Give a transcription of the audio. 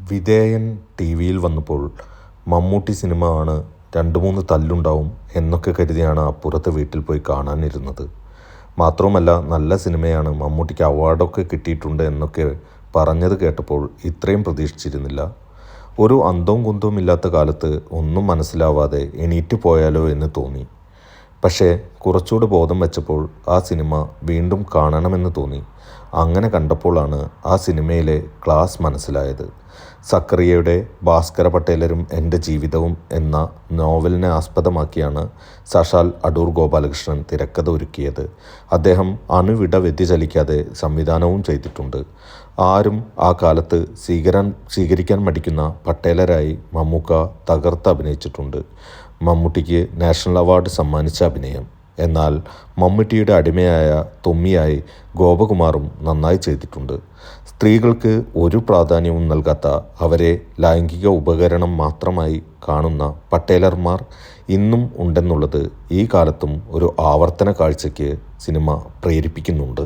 വിധേയൻ T വിയിൽ വന്നപ്പോൾ Mammootty cinema ആണ്, 2-3 തല്ലുണ്ടാവും എന്നൊക്കെ കരുതിയാണ് അപ്പുറത്തെ വീട്ടിൽ പോയി കാണാനിരുന്നത്. മാത്രവുമല്ല, നല്ല സിനിമയാണ്, മമ്മൂട്ടിക്ക് അവാർഡൊക്കെ കിട്ടിയിട്ടുണ്ട് എന്നൊക്കെ പറഞ്ഞത് കേട്ടപ്പോൾ ഇത്രയും പ്രതീക്ഷിച്ചിരുന്നില്ല. ഒരു അന്തവും കുന്തവും ഇല്ലാത്ത കാലത്ത് ഒന്നും മനസ്സിലാവാതെ എണീറ്റ് പോയാലോ എന്ന് തോന്നി. പക്ഷേ കുറച്ചുകൂടി ബോധം വെച്ചപ്പോൾ ആ സിനിമ വീണ്ടും കാണണമെന്ന് തോന്നി. അങ്ങനെ കണ്ടപ്പോഴാണ് ആ സിനിമയിലെ ക്ലാസ് മനസ്സിലായത്. സക്കറിയയുടെ ഭാസ്കര പട്ടേലരും എൻ്റെ ജീവിതവും എന്ന നോവലിനെ ആസ്പദമാക്കിയാണ് സാക്ഷാൽ അടൂർ ഗോപാലകൃഷ്ണൻ തിരക്കഥ ഒരുക്കിയത്. അദ്ദേഹം അണുവിട വ്യതിചലിക്കാതെ സംവിധാനവും ചെയ്തിട്ടുണ്ട്. ആരും ആ കാലത്ത് സ്വീകരിക്കാൻ മടിക്കുന്ന പട്ടേലരായി മമ്മൂക്ക തകർത്ത് അഭിനയിച്ചിട്ടുണ്ട്. മമ്മൂട്ടിക്ക് നാഷണൽ അവാർഡ് സമ്മാനിച്ച അഭിനയം. എന്നാൽ മമ്മൂട്ടിയുടെ അടിമയായ തൊമ്മിയായി ഗോപകുമാറും നന്നായി ചെയ്തിട്ടുണ്ട്. സ്ത്രീകൾക്ക് ഒരു പ്രാധാന്യവും നൽകാത്ത, അവരെ ലൈംഗിക ഉപകരണം മാത്രമായി കാണുന്ന പട്ടേലർമാർ ഇന്നും ഉണ്ടെന്നുള്ളത് ഈ കാലത്തും ഒരു ആവർത്തന കാഴ്ചയ്ക്ക് സിനിമ പ്രേരിപ്പിക്കുന്നുണ്ട്.